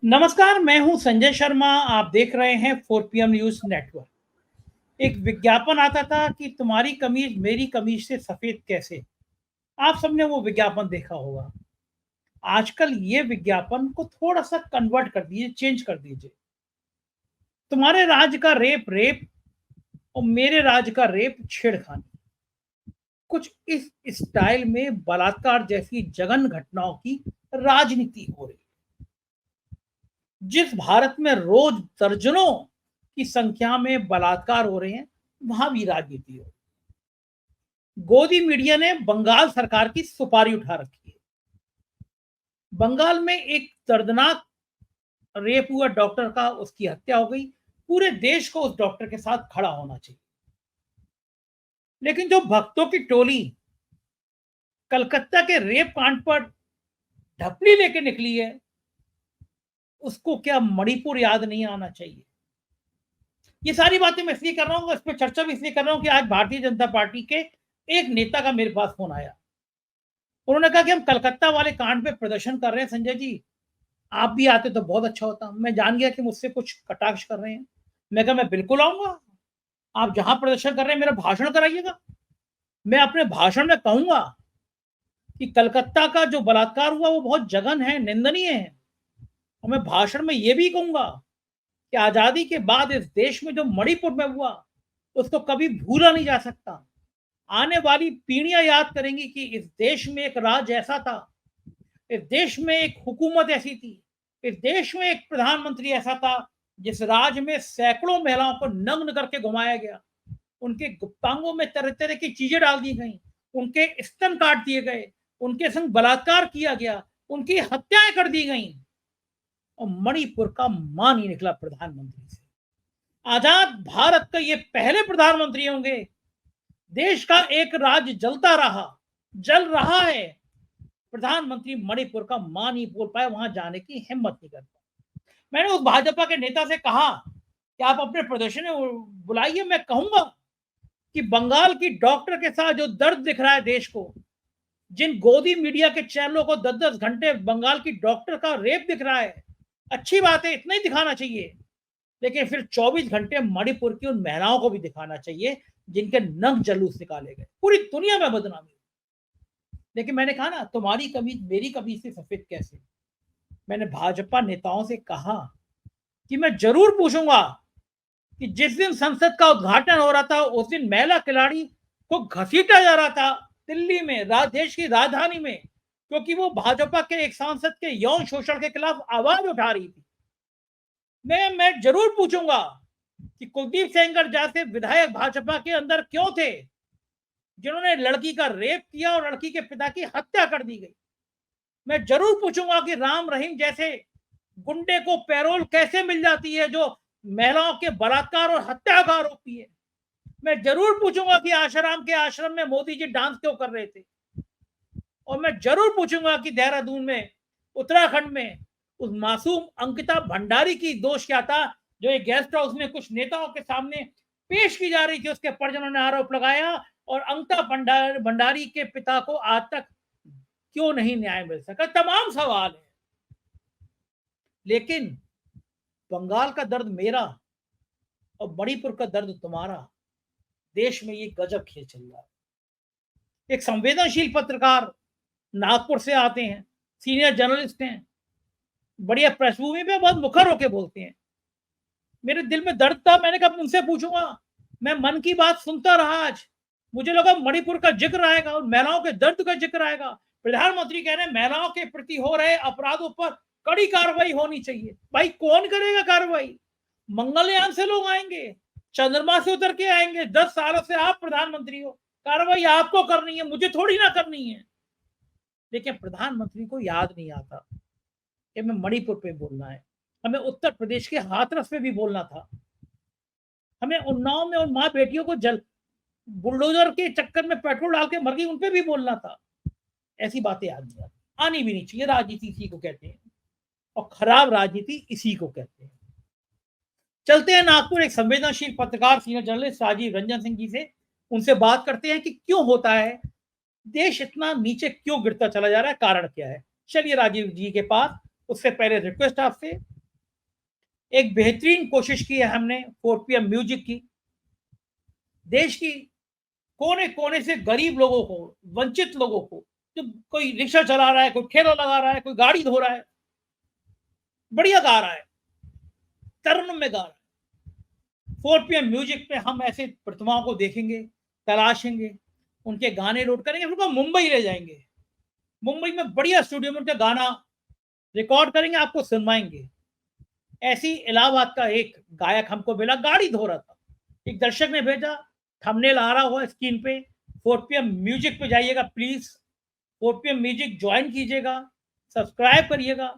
नमस्कार, मैं हूं संजय शर्मा। आप देख रहे हैं 4 PM न्यूज नेटवर्क। एक विज्ञापन आता था कि तुम्हारी कमीज मेरी कमीज से सफेद कैसे। आप सबने वो विज्ञापन देखा होगा। आजकल ये विज्ञापन को थोड़ा सा कन्वर्ट कर दीजिए, चेंज कर दीजिए। तुम्हारे राज्य का रेप रेप और मेरे राज्य का रेप छेड़खानी। कुछ इस स्टाइल में बलात्कार जैसी जघन्य घटनाओं की राजनीति हो रही है। जिस भारत में रोज दर्जनों की संख्या में बलात्कार हो रहे हैं, वहां भी राजनीति हो। गोदी मीडिया ने बंगाल सरकार की सुपारी उठा रखी है। बंगाल में एक दर्दनाक रेप हुआ डॉक्टर का, उसकी हत्या हो गई। पूरे देश को उस डॉक्टर के साथ खड़ा होना चाहिए। लेकिन जो भक्तों की टोली कलकत्ता के रेप कांड पर ढपली लेके निकली है, उसको क्या मणिपुर याद नहीं आना चाहिए। ये सारी बातें मैं इसलिए कर रहा हूँ, इस पर चर्चा भी इसलिए कर रहा हूँ कि आज भारतीय जनता पार्टी के एक नेता का मेरे पास फोन आया। उन्होंने कहा कि हम कलकत्ता वाले कांड पे प्रदर्शन कर रहे हैं संजय जी, आप भी आते तो बहुत अच्छा होता। मैं जान गया कि मुझसे कुछ कटाक्ष कर रहे हैं। मैं कहा मैं बिल्कुल आऊंगा। आप जहां प्रदर्शन कर रहे हैं मेरा भाषण कराइएगा। मैं अपने भाषण में कहूंगा कि कलकत्ता का जो बलात्कार हुआ वो बहुत जघन्य है, निंदनीय है। और मैं भाषण में ये भी कहूंगा कि आजादी के बाद इस देश में जो मणिपुर में हुआ उसको कभी भूला नहीं जा सकता। आने वाली पीढ़ियां याद करेंगी कि इस देश में एक राज ऐसा था, इस देश में एक हुकूमत ऐसी थी, इस देश में एक प्रधानमंत्री ऐसा था जिस राज में सैकड़ों महिलाओं को नग्न करके घुमाया गया। उनके गुप्तांगों में तरह तरह की चीजें डाल दी गई, उनके स्तन काट दिए गए, उनके संग बलात्कार किया गया, उनकी हत्याएं कर दी गई। और मणिपुर का मान ही निकला प्रधानमंत्री से। आजाद भारत के ये पहले प्रधानमंत्री होंगे। देश का एक राज्य जलता रहा, जल रहा है, प्रधानमंत्री मणिपुर का मान ही बोल पाए, वहां जाने की हिम्मत नहीं कर पाए। मैंने उस भाजपा के नेता से कहा कि आप अपने प्रदर्शन में बुलाइए। मैं कहूंगा कि बंगाल की डॉक्टर के साथ जो दर्द दिख रहा है देश को, जिन गोदी मीडिया के चैनलों को 10-10 घंटे बंगाल की डॉक्टर का रेप दिख रहा है, अच्छी बात है, इतना ही दिखाना चाहिए। लेकिन फिर 24 घंटे मणिपुर की उन महिलाओं को भी दिखाना चाहिए जिनके नंग जलूस निकाले गए, पूरी दुनिया में बदनामी। लेकिन मैंने कहा ना, तुम्हारी कमीज मेरी कमीज से सफेद कैसे। मैंने भाजपा नेताओं से कहा कि मैं जरूर पूछूंगा कि जिस दिन संसद का उद्घाटन हो रहा था उस दिन महिला खिलाड़ी को घसीटा जा रहा था दिल्ली में, देश की राजधानी में, क्योंकि वो भाजपा के एक सांसद के यौन शोषण के खिलाफ आवाज उठा रही थी। मैं जरूर पूछूंगा कि कुलदीप सेंगर जैसे विधायक भाजपा के अंदर क्यों थे जिन्होंने लड़की का रेप किया और लड़की के पिता की हत्या कर दी गई। मैं जरूर पूछूंगा कि राम रहीम जैसे गुंडे को पैरोल कैसे मिल जाती है जो महिलाओं के बलात्कार और हत्या का आरोपी है। मैं जरूर पूछूंगा कि आशाराम के आश्रम में मोदी जी डांस क्यों कर रहे थे। और मैं जरूर पूछूंगा कि देहरादून में, उत्तराखंड में उस मासूम अंकिता भंडारी की दोष क्या था जो एक गेस्ट हाउस में कुछ नेताओं के सामने पेश की जा रही थी। उसके परिजनों ने आरोप लगाया और अंकिता भंडारी के पिता को आज तक क्यों नहीं न्याय मिल सका। तमाम सवाल है। लेकिन बंगाल का दर्द मेरा और मणिपुर का दर्द तुम्हारा। देश में ये गजब खेल चल रहा है। एक संवेदनशील पत्रकार नागपुर से आते हैं, सीनियर जर्नलिस्ट हैं, बढ़िया पृष्ठभूमि पे बहुत मुखर होके बोलते हैं। मेरे दिल में दर्द था, मैंने कहा उनसे पूछूंगा। मैं मन की बात सुनता रहा आज, मुझे लगा मणिपुर का जिक्र आएगा और महिलाओं के दर्द का जिक्र आएगा। प्रधानमंत्री कह रहे हैं महिलाओं के प्रति हो रहे अपराधों पर कड़ी कार्रवाई होनी चाहिए। भाई कौन करेगा कार्रवाई? मंगलयान से लोग आएंगे, चंद्रमा से उतर के आएंगे। 10 सालों से आप प्रधानमंत्री हो, कार्रवाई आपको करनी है, मुझे थोड़ी ना करनी है। लेकिन प्रधानमंत्री को याद नहीं आता कि हमें मणिपुर पे बोलना है, हमें उत्तर प्रदेश के हाथरस पे भी बोलना था, हमें उन्नाव में उन माँ बेटियों को जल बुलडोजर के चक्कर में पेट्रोल डाल के मर गई उन पे भी बोलना था। ऐसी बातें याद नहीं आती, आनी भी नहीं चाहिए। राजनीति इसी को कहते हैं और खराब राजनीति इसी को कहते हैं। चलते हैं नागपुर, एक संवेदनशील पत्रकार सीनियर जर्नलिस्ट राजीव रंजन सिंह जी से, उनसे बात करते हैं कि क्यों होता है, देश इतना नीचे क्यों गिरता चला जा रहा है, कारण क्या है। चलिए राजीव जी के पास। उससे पहले रिक्वेस्ट आपसे एक बेहतरीन कोशिश की है हमने 4 PM म्यूजिक की। देश की कोने कोने से गरीब लोगों को, वंचित लोगों को, जो कोई रिक्शा चला रहा है, कोई ठेला लगा रहा है, कोई गाड़ी धो रहा है, बढ़िया गा रहा है, तरन्नुम में गा रहा है। 4 PM म्यूजिक पे हम ऐसे प्रतिमाओं को देखेंगे, तलाशेंगे, उनके गाने लोड करेंगे, फिर उनको मुंबई ले जाएंगे। मुंबई में बढ़िया स्टूडियो में उनका गाना रिकॉर्ड करेंगे, आपको सुनवाएंगे। ऐसी इलाहाबाद का एक गायक हमको मिला, गाड़ी धो रहा था, एक दर्शक ने भेजा, थंबनेल आ रहा हुआ स्क्रीन पे, 4 PM म्यूजिक पे जाइएगा प्लीज, 4 PM म्यूजिक ज्वाइन कीजिएगा, सब्सक्राइब करिएगा,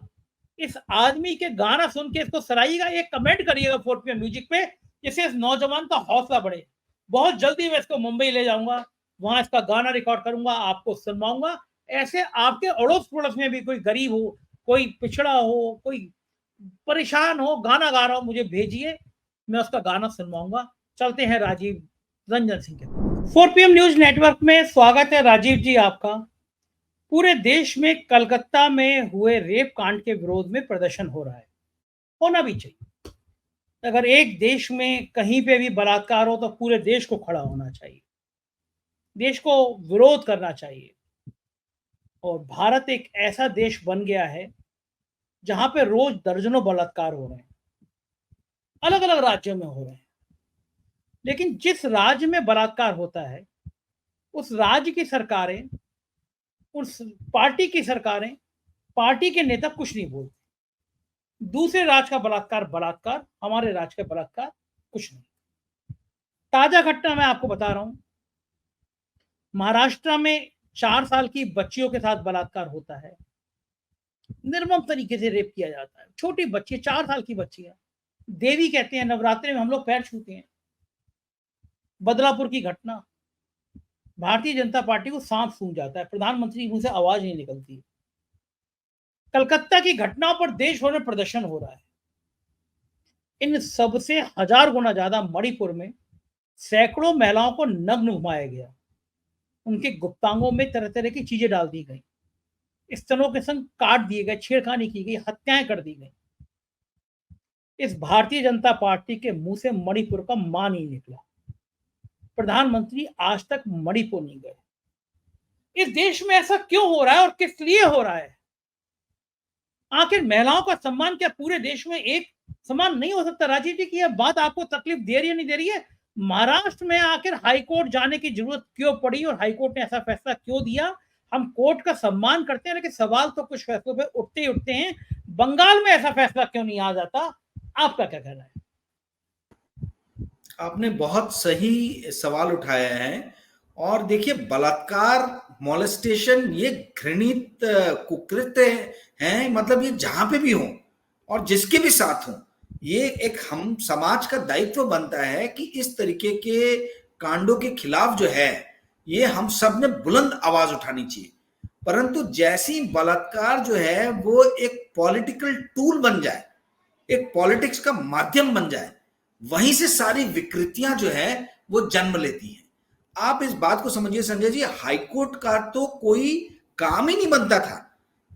इस आदमी के गाना सुन के इसको सराहिएगा, एक कमेंट करिएगा 4 PM म्यूजिक पे, जिससे इस नौजवान का हौसला बढ़े। बहुत जल्दी मैं इसको मुंबई ले जाऊंगा, वहां इसका गाना रिकॉर्ड करूंगा, आपको सुनवाऊंगा। ऐसे आपके अड़ोस पड़ोस में भी कोई गरीब हो, कोई पिछड़ा हो, कोई परेशान हो, गाना गा रहा हो, मुझे भेजिए, मैं उसका गाना सुनवाऊंगा। चलते हैं राजीव रंजन सिंह के पास। 4 PM न्यूज नेटवर्क में स्वागत है राजीव जी आपका। पूरे देश में कलकत्ता में हुए रेप कांड के विरोध में प्रदर्शन हो रहा है, होना भी चाहिए। अगर एक देश में कहीं पे भी बलात्कार हो तो पूरे देश को खड़ा होना चाहिए, देश को विरोध करना चाहिए। और भारत एक ऐसा देश बन गया है जहां पे रोज दर्जनों बलात्कार हो रहे हैं, अलग अलग राज्यों में हो रहे हैं। लेकिन जिस राज्य में बलात्कार होता है, उस राज्य की सरकारें, उस पार्टी की सरकारें, पार्टी के नेता कुछ नहीं बोलते। दूसरे राज्य का बलात्कार बलात्कार, हमारे राज्य का बलात्कार कुछ नहीं। ताजा घटना मैं आपको बता रहा हूं, महाराष्ट्र में 4 साल की बच्चियों के साथ बलात्कार होता है, निर्मम तरीके से रेप किया जाता है। छोटी बच्ची, 4 साल की बच्ची है, देवी कहते हैं, नवरात्रि में हम लोग पैर छूते हैं। बदलापुर की घटना, भारतीय जनता पार्टी को सांप सूंघ जाता है, प्रधानमंत्री मुंह से आवाज नहीं निकलती। कलकत्ता की घटनाओं पर देश भर में प्रदर्शन हो रहा है। इन सबसे 1000 गुना ज्यादा मणिपुर में सैकड़ों महिलाओं को नग्न घुमाया गया, उनके गुप्तांगों में तरह तरह की चीजें डाल दी गई, स्तनों के संग काट दिए गए, छेड़खानी की गई, हत्याएं कर दी गई। इस भारतीय जनता पार्टी के मुंह से मणिपुर का मान नहीं निकला। प्रधानमंत्री आज तक मणिपुर नहीं गए। इस देश में ऐसा क्यों हो रहा है और किस लिए हो रहा है? आखिर महिलाओं का सम्मान क्या पूरे देश में एक समान नहीं हो सकता? राजीव जी की यह बात आपको तकलीफ दे रही है, नहीं दे रही है? महाराष्ट्र में आखिर हाईकोर्ट जाने की जरूरत क्यों पड़ी और हाईकोर्ट ने ऐसा फैसला क्यों दिया? हम कोर्ट का सम्मान करते हैं, लेकिन सवाल तो कुछ फैसलों पे उठते ही उठते हैं। बंगाल में ऐसा फैसला क्यों नहीं आ जाता? आपका क्या कहना है? आपने बहुत सही सवाल उठाया है। और देखिए, बलात्कार, मोलेस्टेशन ये घृणित कुकृत्य हैं, मतलब ये जहां पे भी हो और जिसके भी साथ हो, ये एक हम समाज का दायित्व बनता है कि इस तरीके के कांडों के खिलाफ जो है, ये हम सब ने बुलंद आवाज उठानी चाहिए। परंतु जैसी बलात्कार जो है वो एक पॉलिटिकल टूल बन जाए, एक पॉलिटिक्स का माध्यम बन जाए, वहीं से सारी विकृतियां जो है वो जन्म लेती हैं। आप इस बात को समझिए संजय जी, हाईकोर्ट का तो कोई काम ही नहीं बनता था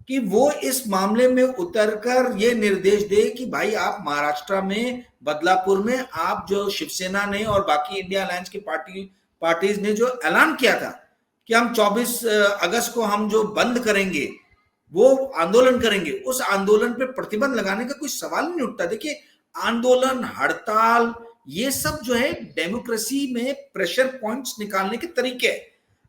कि वो इस मामले में उतरकर ये निर्देश दे कि भाई आप महाराष्ट्र में बदलापुर में आप जो शिवसेना ने और बाकी इंडिया अलायंस की पार्टीज ने जो ऐलान किया था कि हम 24 अगस्त को हम जो बंद करेंगे, वो आंदोलन करेंगे, उस आंदोलन पे प्रतिबंध लगाने का कोई सवाल नहीं उठता। देखिए, आंदोलन, हड़ताल, ये सब जो है डेमोक्रेसी में प्रेशर पॉइंट्स निकालने के तरीके हैं।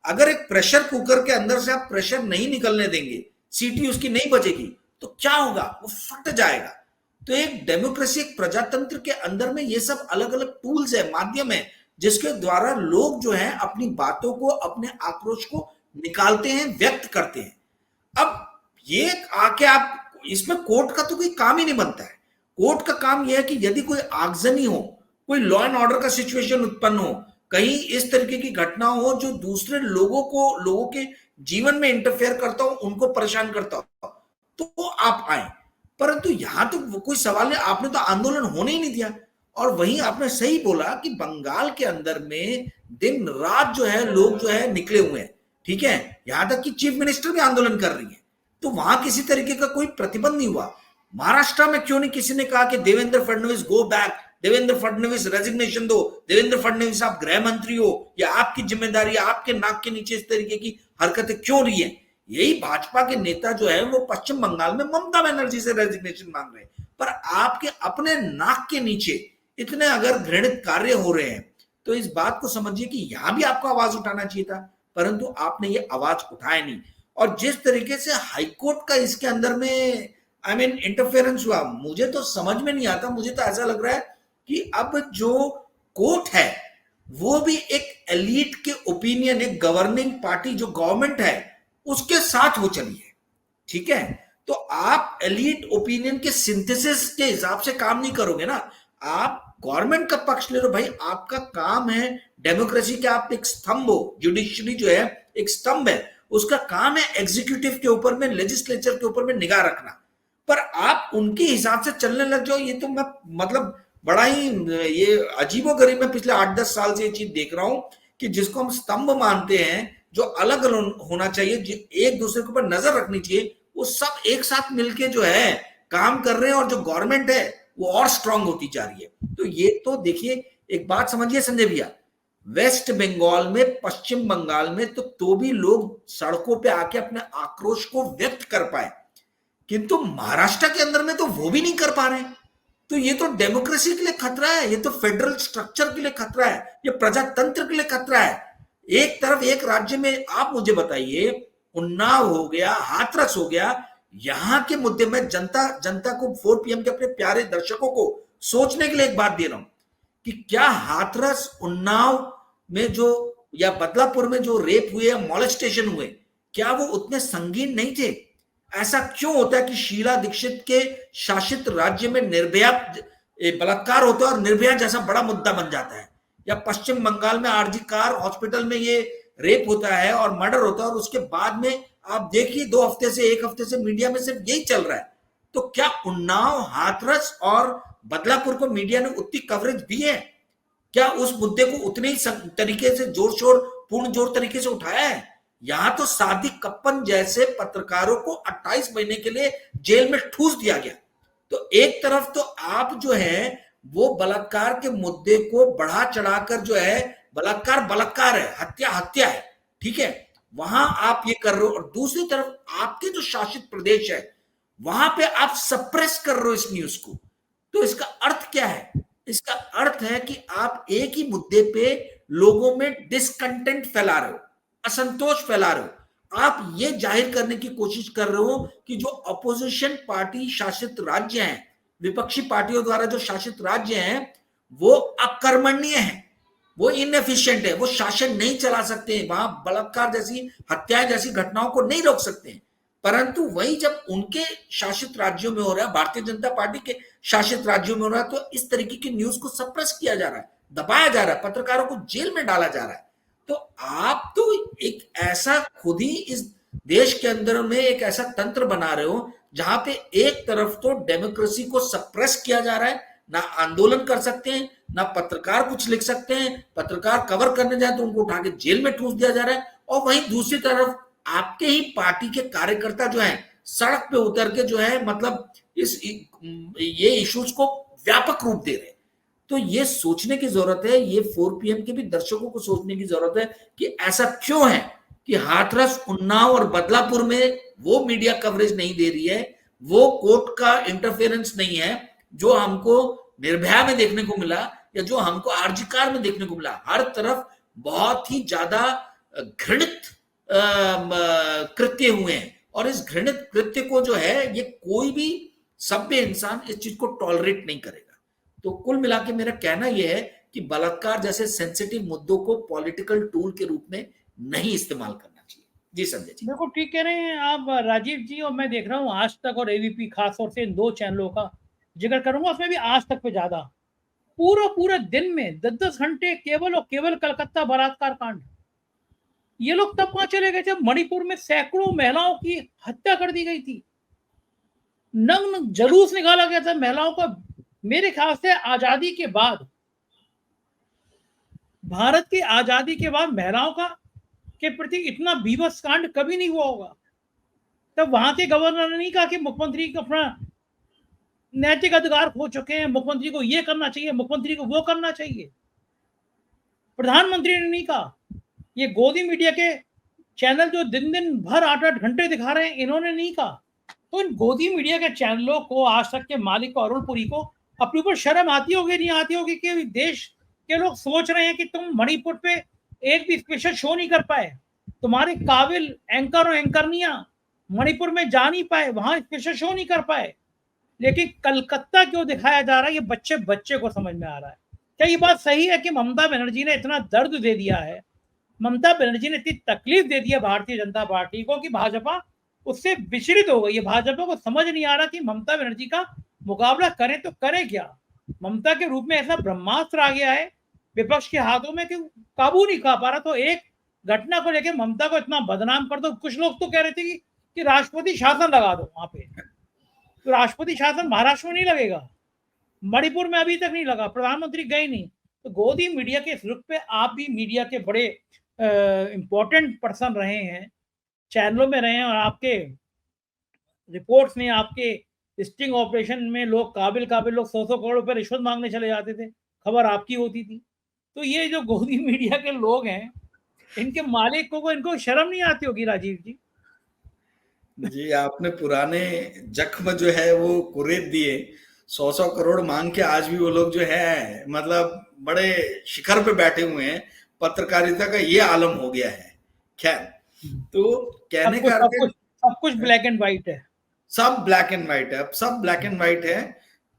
अगर एक प्रेशर कुकर के अंदर से आप प्रेशर नहीं निकलने देंगे, सीटी उसकी नहीं बचेगी, तो क्या होगा? वो फट जाएगा। तो एक डेमोक्रेसी, एक प्रजातंत्र के अंदर में ये सब अलग अलग टूल्स है, माध्यम है, जिसके द्वारा लोग जो है अपनी बातों को, अपने आक्रोश को निकालते हैं, व्यक्त करते हैं। अब ये आके आप इसमें कोर्ट का तो कोई काम ही नहीं बनता है। कोर्ट का काम यह है कि यदि कोई आगजनी हो, कोई लॉ एंड ऑर्डर का सिचुएशन उत्पन्न हो, कहीं इस तरीके की घटना हो जो दूसरे लोगों के जीवन में इंटरफेयर करता हो, उनको परेशान करता हो, तो आप आए। परंतु यहां तो कोई सवाल नहीं, आपने तो आंदोलन होने ही नहीं दिया। और वहीं आपने सही बोला कि बंगाल के अंदर में दिन रात जो है लोग जो है निकले हुए हैं, ठीक है, यहां तक कि चीफ मिनिस्टर भी आंदोलन कर रही है, तो वहां किसी तरीके का कोई प्रतिबंध नहीं हुआ। महाराष्ट्र में क्यों नहीं किसी ने कहा कि Devendra Fadnavis go back, Devendra Fadnavis resignation दो, देवेंद्र फडणवीस आप गृह मंत्री हो, या आपकी जिम्मेदारी, आपके नाक के नीचे इस तरीके की हरकतें क्यों रही है? यही भाजपा के नेता जो है वो पश्चिम बंगाल में ममता बनर्जी से रेजिग्नेशन मांग रहे हैं, पर आपके अपने नाक के नीचे इतने अगर घृणित कार्य हो रहे हैं, तो इस बात को समझिए कि यहां भी आपको आवाज उठाना चाहिए था, परंतु आपने ये आवाज उठाया नहीं। और जिस तरीके से हाईकोर्ट का इसके अंदर में इंटरफेरेंस हुआ, मुझे तो समझ में नहीं आता। मुझे तो ऐसा लग रहा है कि अब जो कोर्ट है वो भी एक एलीट के ओपिनियन, एक गवर्निंग पार्टी जो गवर्नमेंट है उसके साथ वो चली है, ठीक है? तो आप एलीट ओपिनियन के सिंथेसिस के हिसाब से काम नहीं करोगे ना, आप गवर्नमेंट का पक्ष ले लो। भाई आपका काम है डेमोक्रेसी के, आप एक स्तंभ हो, जुडिशरी जो है एक स्तंभ है, उसका काम है एग्जीक्यूटिव के ऊपर में, लेजिस्लेचर के ऊपर में निगाह रखना, पर आप उनके हिसाब से चलने लग जाओ। ये तो मैं मतलब बड़ा ही ये अजीबोगरीब, मैं पिछले 8-10 साल से ये चीज देख रहा हूं कि जिसको हम स्तंभ मानते हैं, जो अलग होना चाहिए, एक दूसरे के ऊपर नजर रखनी चाहिए, वो सब एक साथ मिलके जो है काम कर रहे हैं, और जो गवर्नमेंट है वो और स्ट्रांग होती जा रही है। तो ये तो देखिए, एक बात समझिए संजय भैया, वेस्ट बंगाल में, पश्चिम बंगाल में तो भी लोग सड़कों पे आके अपने आक्रोश को व्यक्त कर पाए, किंतु महाराष्ट्र के अंदर में तो वो भी नहीं कर पा रहे। तो ये तो डेमोक्रेसी के लिए खतरा है, ये तो फेडरल स्ट्रक्चर के लिए खतरा है, ये प्रजातंत्र के लिए खतरा है। एक तरफ एक राज्य में, आप मुझे बताइए, उन्नाव हो गया, हाथरस हो गया, यहां के मुद्दे में जनता को 4 PM के अपने प्यारे दर्शकों को सोचने के लिए एक बात दे रहा हूं कि क्या हाथरस, उन्नाव में जो, या बदलापुर में जो रेप हुए या मॉलेस्टेशन हुए, क्या वो उतने संगीन नहीं थे? ऐसा क्यों होता है कि शीला दीक्षित के शासित राज्य में निर्भया बलात्कार होता है और निर्भया जैसा बड़ा मुद्दा बन जाता है, या पश्चिम बंगाल में आरजी कार हॉस्पिटल में ये रेप होता है और मर्डर होता है, और उसके बाद में आप देखिए 2 हफ्ते से, 1 हफ्ते से मीडिया में सिर्फ यही चल रहा है। तो क्या उन्नाव, हाथरस और बदलापुर को मीडिया ने उतनी कवरेज दी है? क्या उस मुद्दे को उतने ही तरीके से पूर्ण जोर तरीके से उठाया है? यहां तो सादिक कप्पन जैसे पत्रकारों को 28 महीने के लिए जेल में ठूस दिया गया। तो एक तरफ तो आप जो है वो बलात्कार के मुद्दे को बढ़ा चढ़ाकर जो है, बलात्कार है, हत्या है, ठीक है, वहां आप ये कर रहे हो, और दूसरी तरफ आपके जो शासित प्रदेश है वहां पे आप सप्रेस कर रहे हो इस न्यूज को। तो इसका अर्थ क्या है? इसका अर्थ है कि आप एक ही मुद्दे पे लोगों में डिसकंटेंट फैला रहे हो, असंतोष फैला रहे हो। आप ये जाहिर करने की कोशिश कर रहे हो कि जो अपोजिशन पार्टी शासित राज्य हैं, विपक्षी पार्टियों द्वारा जो शासित राज्य हैं, वो अकर्मण्य है, वो इनएफिशिएंट है, वो शासन नहीं चला सकते हैं, वहां बलात्कार जैसी, हत्याएं जैसी घटनाओं को नहीं रोक सकते हैं। परंतु वही जब उनके शासित राज्यों में हो रहा है, भारतीय जनता पार्टी के शासित राज्यों में हो रहा है, तो इस तरीके की न्यूज को सप्रेस किया जा रहा है, दबाया जा रहा है, पत्रकारों को जेल में डाला जा रहा है। तो आप तो एक ऐसा खुद ही इस देश के अंदर में एक ऐसा तंत्र बना रहे हो जहां पे एक तरफ तो डेमोक्रेसी को सप्रेस किया जा रहा है, ना आंदोलन कर सकते हैं, ना पत्रकार कुछ लिख सकते हैं, पत्रकार कवर करने जाए तो उनको उठा के जेल में ठूस दिया जा रहा है, और वहीं दूसरी तरफ आपके ही पार्टी के कार्यकर्ता जो हैं सड़क पे उतर के जो है मतलब ये इश्यूज को व्यापक रूप दे रहे हैं। तो ये सोचने की जरूरत है, ये 4 PM के भी दर्शकों को सोचने की जरूरत है कि ऐसा क्यों है कि हाथरस, उन्नाव और बदलापुर में वो मीडिया कवरेज नहीं दे रही है, वो कोर्ट का इंटरफेरेंस नहीं है जो हमको निर्भया में देखने को मिला, या जो हमको आरजी कार में देखने को मिला। हर तरफ बहुत ही ज्यादा घृणित कृत्य हुए हैं, और इस घृणित कृत्य को जो है, ये कोई भी सभ्य इंसान इस चीज को टॉलरेट नहीं करेगा। तो कुल मिला के मेरा कहना यह है कि बलात्कार जैसे सेंसिटिव मुद्दों को पॉलिटिकल टूल के रूप में नहीं इस्तेमाल करना चाहिए। जी संजय जी, बिल्कुल ठीक कह रहे हैं आप राजीव जी, और मैं देख रहा हूँ आज तक और एबीपी खास तौर से इन 2 चैनलों का जिक्र करूंगा, उसमें भी आज तक पे ज्यादा पूरा दिन में 10-10 घंटे केवल और केवल कलकत्ता बलात्कार कांड। ये लोग तब कहां चले गए जब मणिपुर में सैकड़ों महिलाओं की हत्या कर दी गई थी, नग्न जुलूस निकाला गया था महिलाओं का। मेरे ख्याल से आजादी के बाद, भारत की आजादी के बाद महिलाओं का के प्रति इतना बीभत्स कांड कभी नहीं हुआ होगा। तब वहां के गवर्नर ने नहीं कहा कि मुख्यमंत्री अपना नैतिक अधिकार खो चुके हैं। मुख्यमंत्री को ये करना चाहिए, मुख्यमंत्री को वो करना चाहिए, प्रधानमंत्री ने नहीं कहा। ये गोदी मीडिया के चैनल जो दिन दिन भर 8-8 घंटे दिखा रहे हैं, इन्होंने नहीं कहा। तो इन गोदी मीडिया के चैनलों को, आज तक के मालिक को, अरुण पुरी को अपने ऊपर शर्म आती होगी, नहीं आती होगी कि देश के लोग सोच रहे हैं कि तुम मणिपुर पे एक भी स्पेशल शो नहीं कर पाए, तुम्हारे काबिल एंकर और एंकरनियां मणिपुर में जा नहीं पाए, वहां स्पेशल शो नहीं कर पाए, लेकिन कलकत्ता क्यों दिखाया जा रहा है, ये बच्चे बच्चे को समझ में आ रहा है। क्या ये बात सही है कि ममता बनर्जी ने इतना दर्द दे दिया है, ममता बनर्जी ने इतनी तकलीफ दे दी है भारतीय जनता पार्टी को कि भाजपा उससे विचलित हो गई है। भाजपा को समझ नहीं आ रहा कि ममता बनर्जी का मुकाबला करें तो करें क्या। ममता के रूप में ऐसा ब्रह्मास्त्र आ गया है विपक्ष के हाथों में कि काबू नहीं कर पा रहा। तो एक घटना को लेकर ममता को इतना बदनाम कर दो। कुछ लोग तो कह रहे थे कि राष्ट्रपति शासन लगा दो वहां पे, तो राष्ट्रपति शासन महाराष्ट्र में नहीं लगेगा, मणिपुर में अभी तक नहीं लगा, प्रधानमंत्री गए नहीं। तो गोदी मीडिया के इस रुख पे आप भी मीडिया के बड़े इंपॉर्टेंट पर्सन रहे हैं, चैनलों में रहे हैं, और आपके रिपोर्ट्स ने, आपके स्टिंग ऑपरेशन में लोग काबिल लोग 100 करोड़ रुपए रिश्वत मांगने चले जाते थे, खबर आपकी होती थी। तो ये जो गोदी मीडिया के लोग हैं, इनके मालिकों को, इनको शर्म नहीं आती होगी राजीव जी? जी, आपने पुराने जख्म जो है वो कुरेद दिए। 100 करोड़ मांग के आज भी वो लोग जो है मतलब बड़े शिखर पे बैठे हुए हैं। पत्रकारिता का ये आलम हो गया है। खैर, तो कहने का सब कुछ ब्लैक एंड व्हाइट है, सब ब्लैक एंड व्हाइट है। अब सब ब्लैक एंड व्हाइट है।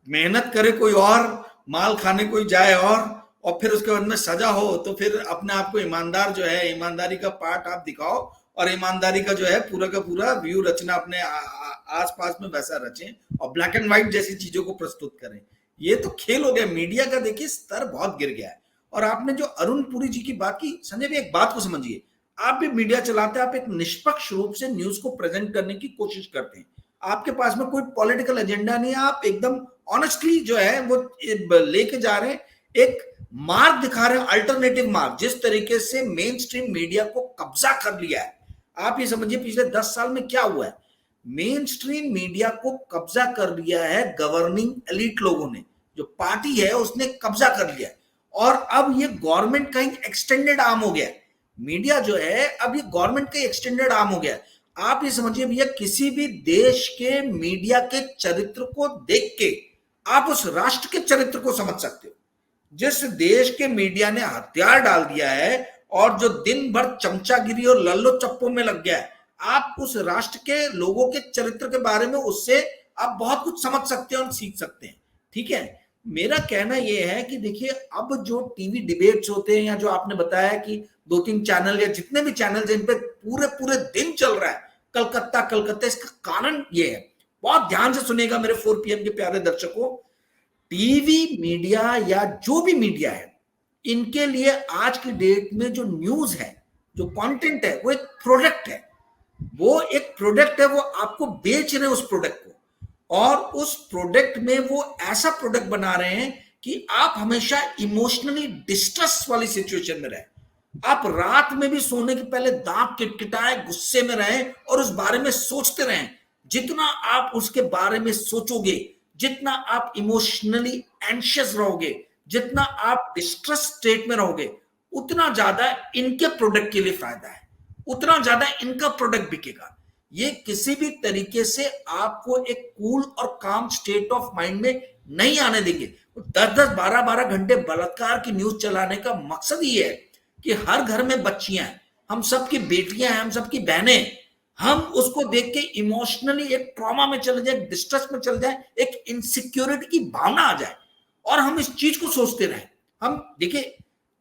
मेहनत करे कोई और, माल खाने कोई जाए और फिर उसके बाद में सजा हो तो फिर अपने आप को ईमानदार जो है, ईमानदारी का पार्ट आप दिखाओ और ईमानदारी का जो है पूरा का पूरा व्यू रचना अपने आसपास में वैसा रचें और ब्लैक एंड व्हाइट जैसी चीजों को प्रस्तुत करें। ये तो खेल हो गया। मीडिया का देखिए स्तर बहुत गिर गया है। और आपने जो अरुण पुरी जी की बात की, संजय भाई एक बात को समझिए, आप भी मीडिया चलाते हैं, आप एक निष्पक्ष रूप से न्यूज को प्रेजेंट करने की कोशिश करते हैं। आपके पास में कोई पॉलिटिकल एजेंडा नहीं है, आप एकदम ऑनेस्टली जो है वो लेके जा रहे हैं, एक मार्ग दिखा रहे हैं, अल्टरनेटिव मार्ग। जिस तरीके से मेन स्ट्रीम मीडिया को कब्जा कर लिया है, आप ये समझिए पिछले 10 साल में क्या हुआ है। मेन स्ट्रीम मीडिया को कब्जा कर लिया है गवर्निंग एलिट लोगों ने, जो पार्टी है उसने कब्जा कर लिया है। और अब ये गवर्नमेंट का एक्सटेंडेड आर्म हो गया है। मीडिया जो है अब ये गवर्नमेंट का एक्सटेंडेड आर्म हो गया है। आप ये समझिए भैया, किसी भी देश के मीडिया के चरित्र को देख के आप उस राष्ट्र के चरित्र को समझ सकते हो। जिस देश के मीडिया ने हथियार डाल दिया है और जो दिन भर चमचागिरी और लल्लो चप्पो में लग गया है, आप उस राष्ट्र के लोगों के चरित्र के बारे में उससे आप बहुत कुछ समझ सकते हैं और सीख सकते हैं। ठीक है, मेरा कहना यह है कि देखिए, अब जो टीवी डिबेट्स होते हैं या जो आपने बताया कि 2-3 चैनल या जितने भी चैनल जिन पे पूरे पूरे दिन चल रहा है कलकत्ता कलकत्ता, इसका कारण ये है, बहुत ध्यान से सुनेगा मेरे 4 PM के प्यारे दर्शकों, टीवी मीडिया या जो भी मीडिया है, इनके लिए आज की डेट में जो न्यूज है, जो कंटेंट है, वो एक प्रोडक्ट है। वो एक प्रोडक्ट है, वो आपको बेच रहे हैं उस प्रोडक्ट को, और उस प्रोडक्ट में वो ऐसा प्रोडक्ट बना रहे हैं कि आप हमेशा इमोशनली डिस्ट्रेस वाली सिचुएशन में रहे। आप रात में भी सोने के पहले दांत किटकिटाए, गुस्से में रहें और उस बारे में सोचते रहें। जितना आप उसके बारे में सोचोगे, जितना आप इमोशनली एंशियस रहोगे, जितना आप डिस्ट्रेस स्टेट में रहोगे, उतना ज्यादा इनके प्रोडक्ट के लिए फायदा है, उतना ज्यादा इनका प्रोडक्ट बिकेगा। ये किसी भी तरीके से आपको एक कूल और काम स्टेट ऑफ माइंड में नहीं आने देंगे। 10-10, 12-12 घंटे बलात्कार की न्यूज चलाने का मकसद ही है कि हर घर में बच्चियां हैं, हम सबकी बेटियां हैं, हम सबकी बहनें, हम उसको देख के इमोशनली एक ट्रॉमा में चले जाए, डिस्ट्रेस में चले जाए, एक इनसिक्योरिटी की भावना आ जाए और हम इस चीज को सोचते रहें। हम देखिए,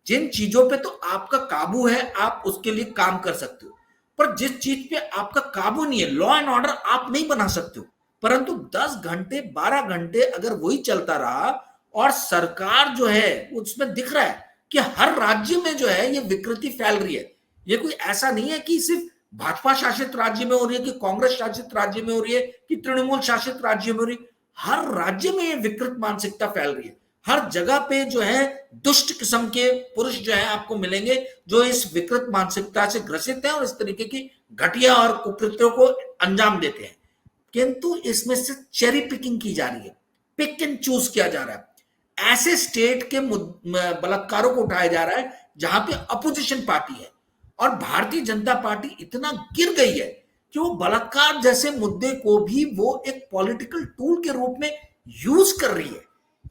जिन चीजों पे तो आपका काबू है आप उसके लिए काम कर सकते हो, पर जिस चीज पे आपका काबू नहीं है, लॉ एंड ऑर्डर आप नहीं बना सकते हो। परंतु 10 घंटे 12 घंटे अगर वही चलता रहा और सरकार जो है उसमें दिख रहा है कि हर राज्य में जो है ये विकृति फैल रही है। ये कोई ऐसा नहीं है कि सिर्फ भाजपा शासित राज्य में हो रही है, कि कांग्रेस शासित राज्य में हो रही है, कि तृणमूल शासित राज्य में हो रही है। हर राज्य में ये विकृत मानसिकता फैल रही है। हर जगह पे जो है दुष्ट किस्म के पुरुष जो है आपको मिलेंगे जो इस विकृत मानसिकता से ग्रसित हैं और इस तरीके की घटिया और कुकृत्यों को अंजाम देते हैं। किंतु इसमें से चेरी पिकिंग की जा रही है। पिक एंड चूज किया जा रहा है। ऐसे स्टेट के बलात्कारों को उठाया जा रहा है जहां पे अपोजिशन पार्टी है, और भारतीय जनता पार्टी इतना गिर गई है कि वो बलात्कार जैसे मुद्दे को भी वो एक पॉलिटिकल टूल के रूप में यूज कर रही है।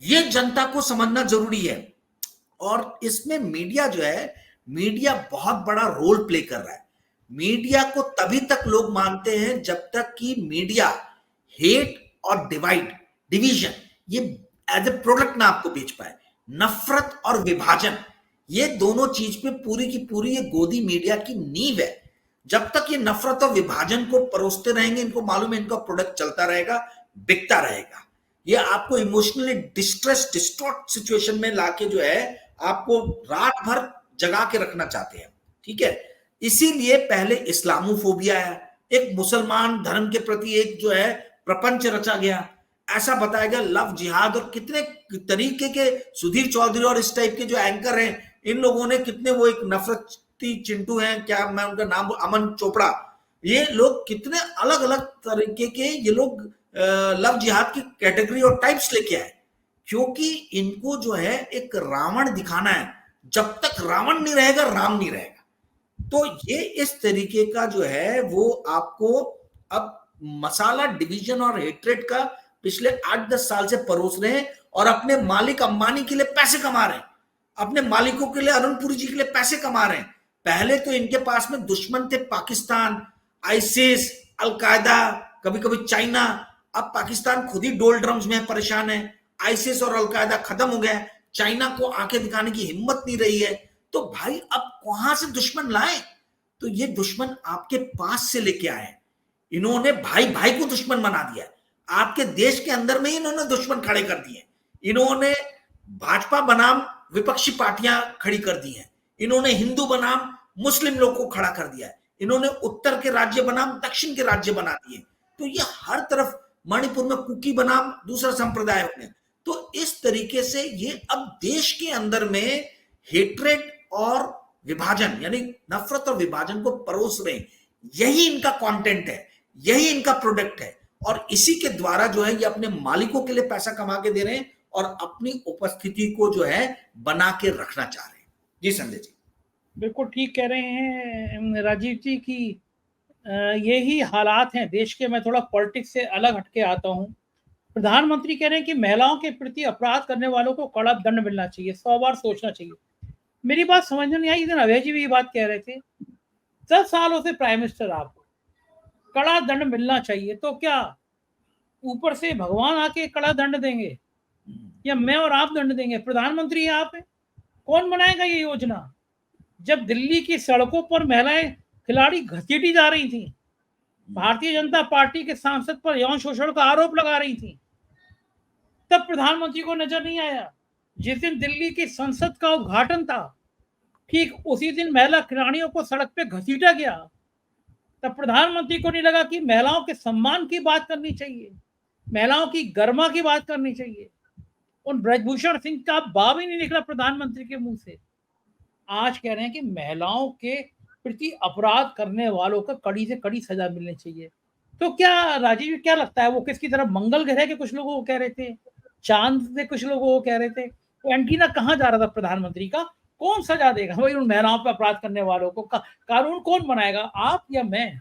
ये जनता को समझना जरूरी है। और इसमें मीडिया जो है, मीडिया बहुत बड़ा रोल प्ले कर रहा है। मीडिया को तभी तक लोग मानते हैं जब तक कि मीडिया हेट और डिवीजन ये एज ए प्रोडक्ट ना आपको बेच पाए। नफरत और विभाजन, ये दोनों चीज पे पूरी की पूरी ये गोदी मीडिया की नींव है। जब तक ये नफरत और विभाजन को परोसते रहेंगे, इनको मालूम है इनका प्रोडक्ट चलता रहेगा, बिकता रहेगा। ये आपको इमोशनली डिस्टॉर्ट सिचुएशन में लाके जो है आपको रात भर जगा के रखना चाहते हैं, ठीक है। इसीलिए पहले इस्लामोफोबिया है, एक मुसलमान धर्म के प्रति एक जो है प्रपंच रचा गया, ऐसा बताया गया लव जिहाद, और कितने तरीके के सुधीर चौधरी और इस टाइप के जो एंकर हैं, इन लोगों ने कितने, वो एक नफरती चिंटू हैं, क्या मैं उनका नाम, अमन चोपड़ा, ये लोग कितने अलग अलग तरीके के ये लोग लव जिहाद की कैटेगरी और टाइप्स लेके आए, क्योंकि इनको जो है एक रावण दिखाना है। जब तक रावण नहीं रहेगा राम नहीं रहेगा। तो ये इस तरीके का जो है वो आपको अब मसाला डिवीजन और हेट्रेड का पिछले 8-10 साल से परोस रहे हैं, और अपने मालिक अंबानी के लिए पैसे कमा रहे हैं, अपने मालिकों के लिए, अरुण पुरी जी के लिए पैसे कमा रहे हैं। पहले तो इनके पास में दुश्मन थे पाकिस्तान, आईसिस, अलकायदा, कभी कभी चाइना। अब पाकिस्तान खुद ही डोल ड्रम्स में परेशान है, आईसिस और अलकायदा खत्म हो गया, चाइना को आंखें दिखाने की हिम्मत नहीं रही है। तो भाई अब कहां से दुश्मन लाए? तो ये दुश्मन आपके पास से लेके आए। इन्होंने भाई भाई को दुश्मन बना दिया। आपके देश के अंदर में ही इन्होंने दुश्मन खड़े कर दिए। इन्होंने भाजपा बनाम विपक्षी पार्टियां खड़ी कर दी हैं, इन्होंने हिंदू बनाम मुस्लिम लोग को खड़ा कर दिया है, इन्होंने उत्तर के राज्य बनाम दक्षिण के राज्य बना दिए। तो ये हर तरफ, मणिपुर में कुकी बनाम दूसरा संप्रदाय हो गया। तो इस तरीके से ये अब देश के अंदर में हेट्रेड और विभाजन, यानी नफरत और विभाजन को परोस रहे हैं। यही इनका कंटेंट है, यही इनका प्रोडक्ट है, और इसी के द्वारा जो है ये अपने मालिकों के लिए पैसा कमा के दे रहे हैं और अपनी उपस्थिति को जो है बना के रखना चाह रहे हैं। जी संजय जी, बिल्कुल ठीक कह रहे हैं राजीव जी की यही हालात हैं देश के। मैं थोड़ा पॉलिटिक्स से अलग हटके आता हूं। प्रधानमंत्री कह रहे हैं कि महिलाओं के प्रति अपराध करने वालों को कड़ा दंड मिलना चाहिए, 100 बार सोचना चाहिए। मेरी बात समझ में नहीं आई। इधर अभय जी भी ये बात कह रहे थे, 10 सालों से प्राइम मिनिस्टर आप, कड़ा दंड मिलना चाहिए, तो क्या ऊपर से भगवान आके कड़ा दंड देंगे या मैं और आप दंड देंगे? प्रधानमंत्री आप है, कौन बनाएगा ये योजना? जब दिल्ली की सड़कों पर महिलाएं खिलाड़ी घसीटी जा रही थी, भारतीय जनता पार्टी के सांसद पर यौन शोषण का आरोप लगा रही थी, तब प्रधानमंत्री को नजर नहीं आया। जिस दिन दिल्ली की संसद का उद्घाटन था, ठीक उसी दिन महिला खिलाड़ियों को सड़क पे घसीटा गया, तब प्रधानमंत्री को नहीं लगा कि महिलाओं के सम्मान की बात करनी चाहिए, महिलाओं की गरिमा की बात करनी चाहिए? उन ब्रजभूषण सिंह का बाब ही नहीं निकला प्रधानमंत्री के मुंह से। आज कह रहे हैं कि महिलाओं के प्रति अपराध करने वालों को कड़ी से कड़ी सजा मिलनी चाहिए। तो क्या राजीव, क्या लगता है वो किसकी तरफ, मंगल ग्रह के कुछ लोगों को कह रहे थे, चांद से कुछ लोगों को कह रहे थे, तो एंटीना कहाँ जा रहा था प्रधानमंत्री का? कौन सजा देगा भाई उन महिलाओं पर अपराध करने वालों को? कानून कौन बनाएगा, आप या मैं?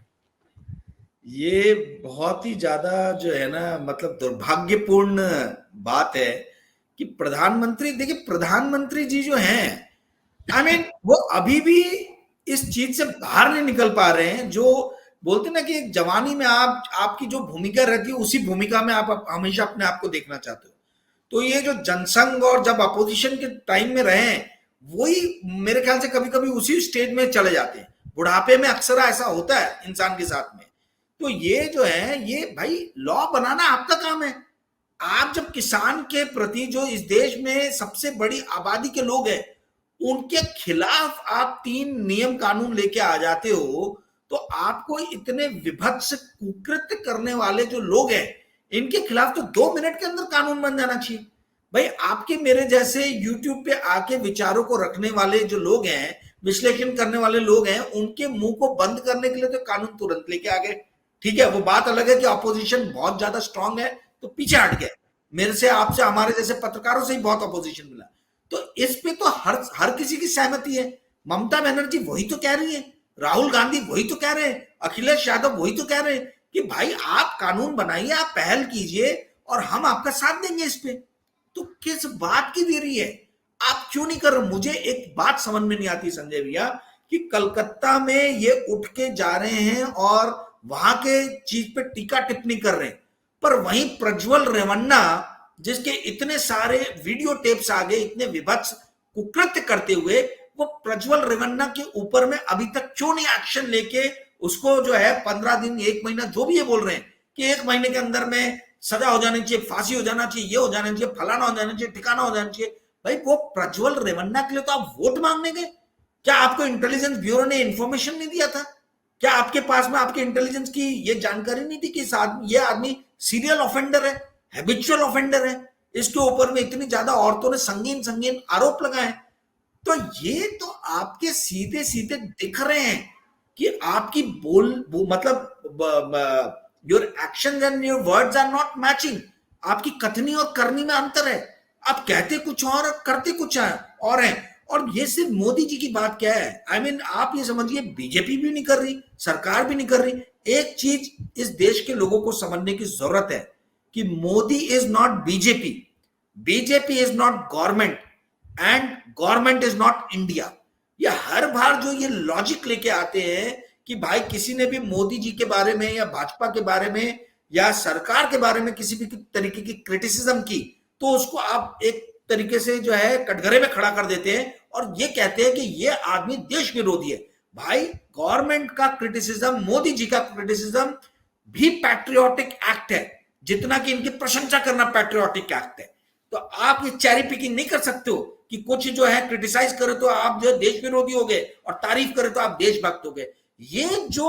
ये बहुत ही ज्यादा जो है ना, मतलब दुर्भाग्यपूर्ण बात है कि प्रधानमंत्री, देखिए प्रधानमंत्री जी जो हैं, आई मीन वो अभी भी इस चीज से बाहर नहीं निकल पा रहे हैं। जो बोलते ना कि जवानी में आपकी जो भूमिका रहती है उसी भूमिका में आप हमेशा अपने आप को देखना चाहते हो। तो ये जो जनसंघ और जब अपोजिशन के टाइम में रहे हैं, वही मेरे ख्याल से कभी कभी उसी स्टेज में चले जाते हैं। बुढ़ापे में अक्सर ऐसा होता है इंसान के साथ में। तो ये जो है, ये भाई लॉ बनाना आपका काम है। आप जब किसान के प्रति, जो इस देश में सबसे बड़ी आबादी के लोग हैं, उनके खिलाफ आप 3 नियम कानून लेके आ जाते हो, तो आपको इतने विभत्स कुकृत्य करने वाले जो लोग हैं, इनके खिलाफ तो 2 मिनट के अंदर कानून बन जाना चाहिए। भाई आपके मेरे जैसे यूट्यूब पे आके विचारों को रखने वाले जो लोग हैं, विश्लेषण करने वाले लोग हैं, उनके मुंह को बंद करने के लिए तो कानून तुरंत लेके आ गए। ठीक है, वो बात अलग है कि अपोजिशन बहुत ज्यादा स्ट्रांग है तो पीछे हट गए, मेरे से, आपसे, हमारे जैसे पत्रकारों से ही बहुत अपोजिशन मिला। तो इस पे तो हर किसी की सहमति है। ममता बनर्जी वही तो कह रही है, राहुल गांधी वही तो कह रहे हैं, अखिलेश यादव वही तो कह रहे हैं कि भाई आप कानून बनाइए, आप पहल कीजिए और हम आपका साथ देंगे इस पे। तो किस बात की देरी है, आप क्यों नहीं कर रहे? मुझे एक बात समझ में नहीं आती संजय भैया कि कलकत्ता में ये उठ के जा रहे हैं और वहां के चीज पे टीका टिप्पणी कर रहे हैं, पर वहीं प्रज्वल रेवन्ना जिसके इतने सारे वीडियो टेप्स आ गए, इतने विभत्स कुकृत्य करते हुए, वो प्रज्वल रेवन्ना के ऊपर में अभी तक क्यों नहीं एक्शन लेके उसको जो है 15 दिन 1 महीना जो भी ये बोल रहे हैं कि 1 महीने के अंदर में सजा हो जानी चाहिए, फांसी हो जाना चाहिए, ये हो जाना चाहिए, फलाना हो जाना चाहिए, ठिकाना हो जाना चाहिए। भाई वो प्रज्वल रेवन्ना के लिए तो आप वोट मांगने गए? क्या आपको इंटेलिजेंस ब्यूरो ने इंफॉर्मेशन नहीं दिया था? क्या आपके पास में आपके इंटेलिजेंस की ये जानकारी नहीं थी कि ये आदमी सीरियल ऑफेंडर है, हैबिचुअल ऑफेंडर है, इसके ऊपर में इतनी ज्यादा औरतों ने संगीन संगीन आरोप लगाए? तो ये तो आपके सीधे सीधे दिख रहे हैं कि आपकी मतलब your action and your words are not matching. आपकी कथनी और करनी में अंतर है। आप कहते कुछ और करते कुछ और हैं। और ये सिर्फ मोदी जी की बात क्या है, आई मीन आप ये समझिए बीजेपी भी नहीं कर रही, सरकार भी नहीं कर रही। एक चीज इस देश के लोगों को समझने की जरूरत है कि Modi is not BJP, BJP is not government and government is not India. ये हर बार जो ये लॉजिक लेके आते हैं कि भाई किसी ने भी मोदी जी के बारे में या भाजपा के बारे में या सरकार के बारे में किसी भी तरीके की क्रिटिसिज्म की, तो उसको आप एक तरीके से जो है कटघरे में खड़ा कर देते हैं और ये कहते हैं कि ये आदमी देश विरोधी है। भाई गवर्नमेंट का क्रिटिसिज्म, मोदी जी का क्रिटिसिज्म भी पैट्रियोटिक एक्ट है, जितना कि इनकी प्रशंसा करना पैट्रियोटिक एक्ट है। तो आप ये चेरी पिकिंग नहीं कर सकते हो कि कुछ जो है क्रिटिसाइज करे तो आप जो देश विरोधी हो गए और तारीफ करे तो आप देशभक्त हो गए। ये जो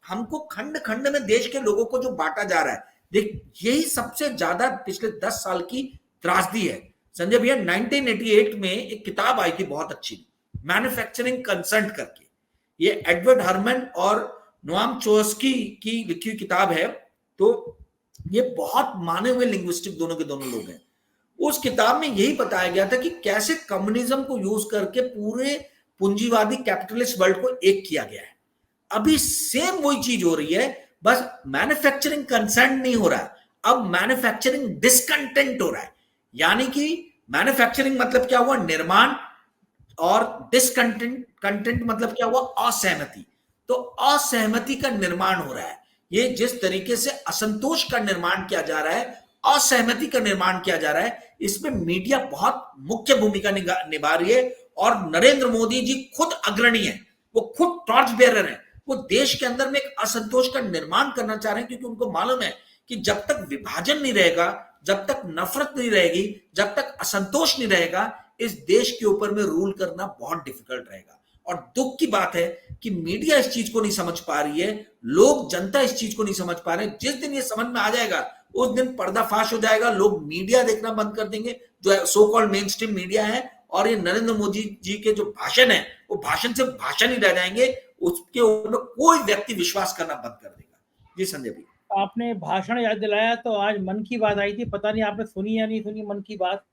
हमको खंड खंड में देश के लोगों को जो बांटा जा रहा है, देख यही सबसे ज्यादा पिछले 10 साल की त्रासदी है संजय भैया। 1988 में एक किताब आई थी बहुत अच्छी, मैन्युफैक्चरिंग कंसर्न करके। ये एडवर्ड हरमन और नोआम चोम्स्की की लिखी हुई किताब है। तो ये बहुत माने हुए लिंग्विस्टिक दोनों के दोनों लोग हैं। उस किताब में यही बताया गया था कि कैसे कम्युनिज्म को यूज करके पूरे पूंजीवादी कैपिटलिस्ट वर्ल्ड को एक किया गया है। अभी सेम वही चीज हो रही है, बस मैन्युफैक्चरिंग कंसर्न नहीं हो रहा है, अब मैन्युफैक्चरिंग डिसकंटेंट हो रहा है। यानी कि मैन्युफैक्चरिंग मतलब क्या हुआ, निर्माण, और डिसकंटेंट मतलब क्या हुआ, असहमति। तो असहमति का निर्माण हो रहा है। ये जिस तरीके से असंतोष का निर्माण किया जा रहा है, असहमति का निर्माण किया जा रहा है, इसमें मीडिया बहुत मुख्य भूमिका निभा रही है। और नरेंद्र मोदी जी खुद अग्रणी है, वो खुद टॉर्च बेरर है। वो देश के अंदर में एक असंतोष का निर्माण करना चाह रहे हैं, क्योंकि उनको मालूम है कि जब तक विभाजन नहीं रहेगा, जब तक नफरत नहीं रहेगी, जब तक असंतोष नहीं रहेगा, इस देश के ऊपर में रूल करना बहुत डिफिकल्ट रहेगा। और दुख की बात है कि मीडिया इस चीज को नहीं समझ पा रही है, लोग, जनता इस चीज को नहीं समझ पा रहे। जिस दिन ये समझ में आ जाएगा उस दिन पर्दाफाश हो जाएगा, लोग मीडिया देखना बंद कर देंगे, जो so called main stream media है। और ये नरेंद्र मोदी जी के जो भाषण है, वो भाषण से भाषण ही रह जाएंगे, उसके ऊपर कोई व्यक्ति विश्वास करना बंद कर देगा। जी संजय भाई, आपने भाषण याद दिलाया तो आज मन की बात आई थी, पता नहीं आपने सुनी या नहीं सुनी मन की बात।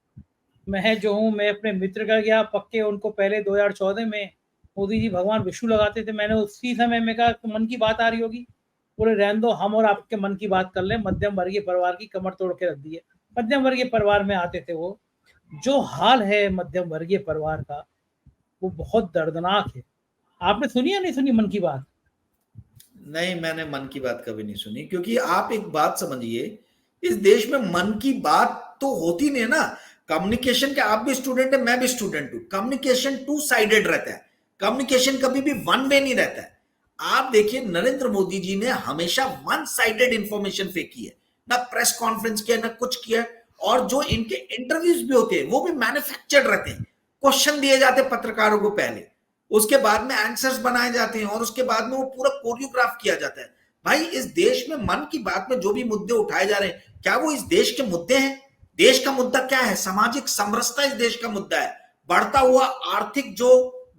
मैं जो हूँ, मैं अपने मित्र का गया पक्के, उनको पहले 2014 में मोदी जी भगवान विष्णु लगाते थे। मैंने उसी समय में कहा तो मन की बात आ रही होगी, बोले रहने दो, हम और आपके मन की बात कर ले। मध्यम वर्गीय परिवार की कमर तोड़ के रख दी है। मध्यम वर्गीय परिवार में आते थे वो। जो हाल है मध्यम वर्गीय परिवार का, वो बहुत दर्दनाक है। आपने सुनी या नहीं सुनी मन की बात? नहीं, मैंने मन की बात कभी नहीं सुनी, क्योंकि आप एक बात समझिए, इस देश में मन की बात तो होती नहीं है ना। कम्युनिकेशन के, आप भी स्टूडेंट है, मैं भी स्टूडेंट हूं। कम्युनिकेशन 2 साइडेड रहता है, कम्युनिकेशन कभी भी वन वे नहीं रहता है। आप देखिए नरेंद्र मोदी जी ने हमेशा 1 साइडेड इंफॉर्मेशन फेंकी है, ना प्रेस कॉन्फ्रेंस किया, ना कुछ किया। और जो इनके इंटरव्यूज भी होते हैं, वो भी मैन्युफैक्चर्ड रहते हैं। क्वेश्चन दिए जाते हैं पत्रकारों को पहले, उसके बाद में आंसर्स बनाए जाते हैं, और उसके बाद में वो पूरा कोरियोग्राफ किया जाता है। भाई इस देश में मन की बात में जो भी मुद्दे उठाए जा रहे हैं, क्या वो इस देश के मुद्दे हैं? देश का मुद्दा क्या है? सामाजिक समरसता इस देश का मुद्दा है। बढ़ता हुआ आर्थिक जो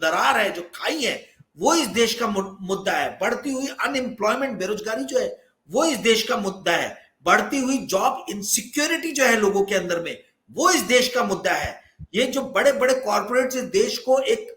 दरार है, जो खाई है, वो इस देश का मुद्दा है। बढ़ती हुई अनएम्प्लॉयमेंट, बेरोजगारी जो है, वो इस देश का मुद्दा है। बढ़ती हुई जॉब इनसिक्योरिटी जो है लोगों के अंदर में, वो इस देश का मुद्दा है। ये जो बड़े बड़े कॉर्पोरेट्स इस देश को एक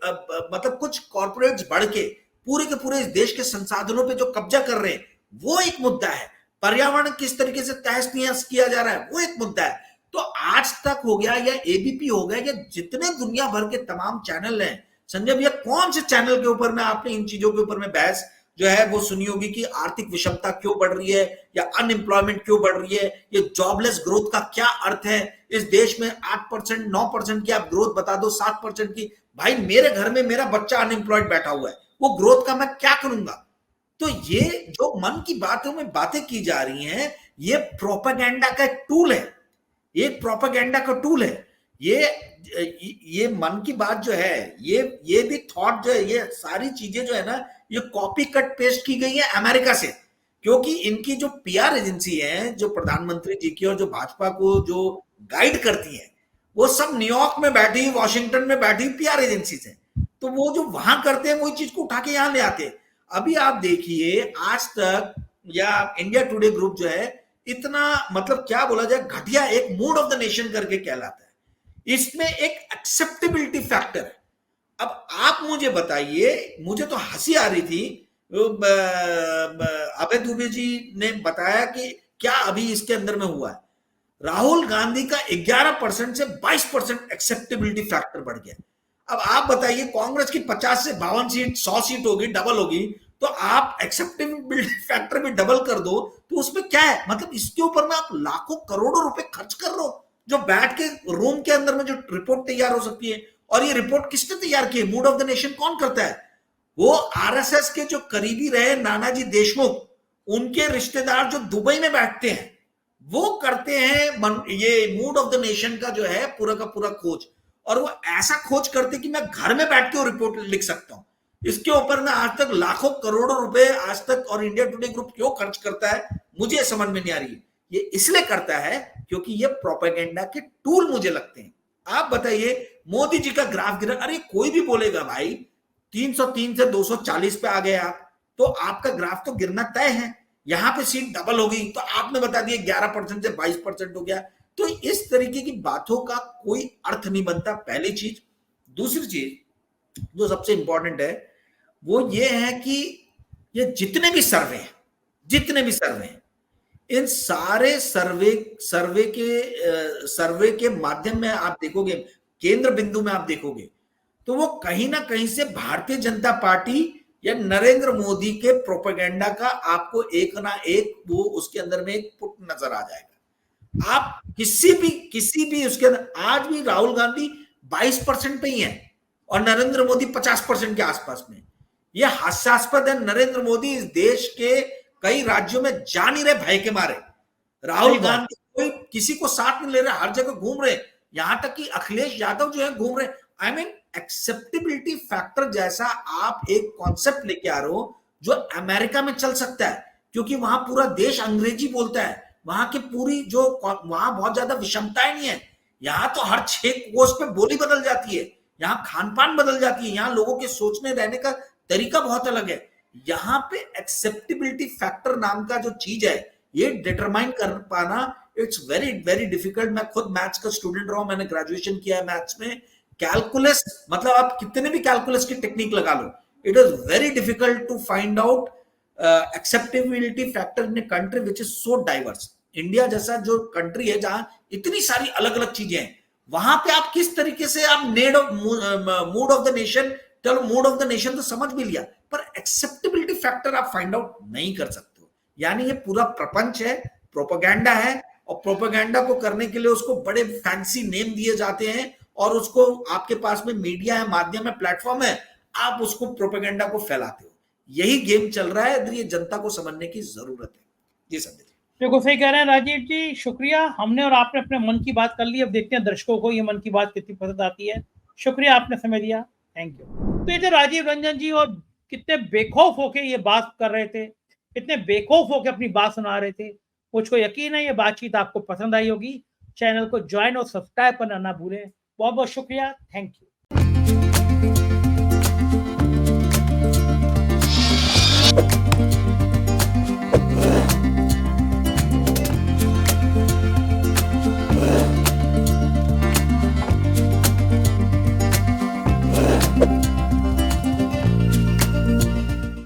मतलब कुछ कॉर्पोरेट्स बढ़ के पूरे इस देश के संसाधनों पे जो कब्जा कर रहे हैं, वो एक मुद्दा है। पर्यावरण किस तरीके से तहस नहस किया जा रहा है, वो एक मुद्दा है। तो आज तक हो गया या एबीपी हो गया या जितने दुनिया भर के तमाम चैनल हैं, संजय भैया कौन से चैनल के ऊपर में आपने इन चीजों के ऊपर में बहस जो है वो सुनी होगी कि आर्थिक विषमता क्यों बढ़ रही है या अनएम्प्लॉयमेंट क्यों बढ़ रही है, ये जॉबलेस ग्रोथ का क्या अर्थ है? इस देश में 8% 9% की आप ग्रोथ बता दो, 7% की, भाई मेरे घर में मेरा बच्चा अनएम्प्लॉयड बैठा हुआ है, वो ग्रोथ का मैं क्या करूंगा? तो ये जो मन की बातों में बातें की जा रही हैं, ये प्रोपेगेंडा का एक टूल है, एक प्रोपेगेंडा का टूल है। ये मन की बात जो है, ये भी थॉट जो है, ये सारी चीजें जो है ना, ये कॉपी कट पेस्ट की गई है अमेरिका से, क्योंकि इनकी जो पीआर एजेंसी है, जो प्रधानमंत्री जी की और जो भाजपा को जो गाइड करती है, वो सब न्यूयॉर्क में बैठी, वॉशिंगटन में बैठी पीआर एजेंसी है। तो वो जो वहां करते हैं, वही चीज को उठा के यहां ले आते हैं। अभी आप देखिए, आज तक या इंडिया टुडे ग्रुप जो है, इतना मतलब क्या बोला जाए, घटिया एक मूड ऑफ द नेशन करके कहलाता है। इसमें एक एक्सेप्टेबिलिटी फैक्टर है। अब आप मुझे बताइए, मुझे तो हंसी आ रही थी, अभय दुबे जी ने बताया कि क्या अभी इसके अंदर में हुआ है, राहुल गांधी का 11% से 22% एक्सेप्टेबिलिटी फैक्टर बढ़ गया। अब आप बताइए, कांग्रेस की 50 से 52 सीट 100 सीट होगी, डबल होगी, तो आप एक्सेप्टेबिलिटी फैक्टर भी डबल कर दो, तो उसमें क्या है? मतलब इसके ऊपर में आप लाखों करोड़ों रुपए खर्च कर रहे हो, जो बैठ के रूम के अंदर में जो रिपोर्ट तैयार हो सकती है। और ये रिपोर्ट किसने तैयार की है? मूड ऑफ द नेशन कौन करता है? वो आरएसएस के जो करीबी रहे नानाजी देशमुख, उनके रिश्तेदार जो दुबई में बैठते हैं, वो करते हैं ये मूड ऑफ द नेशन का जो है पूरा का पूरा खोज। और वो ऐसा खोज करते कि मैं घर में बैठ के वो रिपोर्ट लिख सकता हूं। इसके ऊपर में आज तक लाखों करोड़ों रुपए आज तक और इंडिया टुडे ग्रुप क्यों खर्च करता है, मुझे समझ में नहीं आ रही है। ये इसलिए करता है क्योंकि ये प्रोपेगेंडा के टूल मुझे लगते हैं। आप बताइए, मोदी जी का ग्राफ गिरा, अरे कोई भी बोलेगा भाई 303 से 240 पे आ गए आप, तो आपका ग्राफ तो गिरना तय है। यहां पे सीट डबल हो गई, तो आपने बता दिया 11% से 22% हो गया। तो इस तरीके की बातों का कोई अर्थ नहीं बनता, पहली चीज। दूसरी चीज जो सबसे इंपॉर्टेंट है, वो ये है कि ये जितने भी सर्वे हैं, इन सारे सर्वे के माध्यम में आप देखोगे, केंद्र बिंदु में आप देखोगे, तो वो कहीं ना कहीं से भारतीय जनता पार्टी या नरेंद्र मोदी के प्रोपेगेंडा का आपको एक ना एक वो उसके अंदर में एक पुट नजर आ जाएगा। आप किसी भी उसके अंदर, आज भी राहुल गांधी 22% पे ही है और नरेंद्र मोदी 50% के आसपास में। यह हास्यास्पद है। नरेंद्र मोदी इस देश के कई राज्यों में जा नहीं रहे भय के मारे। राहुल गांधी कोई किसी को साथ नहीं ले रहे, हर जगह घूम रहे, यहां तक कि अखिलेश यादव जो है घूम रहे। आई मीन एक्सेप्टेबिलिटी फैक्टर जैसा आप एक कॉन्सेप्ट लेके आ रहे हो जो अमेरिका में चल सकता है, क्योंकि वहां पूरा देश अंग्रेजी बोलता है, वहां की पूरी जो वहां बहुत ज्यादा विषमताएं नहीं है। यहाँ तो हर 6 कोस पे बोली बदल जाती है, यहाँ खान पान बदल जाती है, यहाँ लोगों के सोचने रहने का तरीका बहुत अलग है। यहाँ पे एक्सेप्टेबिलिटी फैक्टर नाम का जो चीज है, ये डिटरमाइन कर पाना इट्स वेरी वेरी डिफिकल्ट। मैं खुद मैथ्स का स्टूडेंट रहा हूं, मैंने ग्रेजुएशन किया है मैथ्स में। कैलकुलस मतलब आप कितने भी कैलकुलस की टेक्निक लगा लो, it is very difficult to find out acceptability factor in a country which is so diverse. India जैसा जो कंट्री है जहां इतनी सारी अलग अलग चीजें हैं, वहां पे आप किस तरीके से आप मूड ऑफ द नेशन, चलो मूड ऑफ द नेशन तो समझ भी लिया, पर एक्सेप्टेबिलिटी फैक्टर आप फाइंड आउट नहीं कर सकते हो। यानी ये पूरा प्रपंच है, प्रोपेगेंडा है, और प्रोपेगेंडा को करने के लिए उसको बड़े फैंसी नेम दिए जाते हैं, और उसको आपके पास में मीडिया है, माध्यम है, प्लेटफॉर्म है, आप उसको प्रोपेगेंडा को फैलाते हो। यही गेम चल रहा है, ये जनता को समझने की जरूरत है। जी संजय जी, बिल्कुल सही कह रहे हैं राजीव जी, शुक्रिया। हमने और आपने अपने मन की बात कर ली, अब देखते हैं दर्शकों को ये मन की बात कितनी पसंद आती है। शुक्रिया, आपने समय दिया, थैंक यू। तो ये जो राजीव रंजन जी और कितने बेखौफ होके ये बात कर रहे थे, कितने बेखौफ होके अपनी बात सुना रहे थे, मुझको यकीन है ये बातचीत आपको पसंद आई होगी। चैनल को ज्वाइन और सब्सक्राइब करना ना भूलें। बहुत बहुत शुक्रिया, थैंक यू।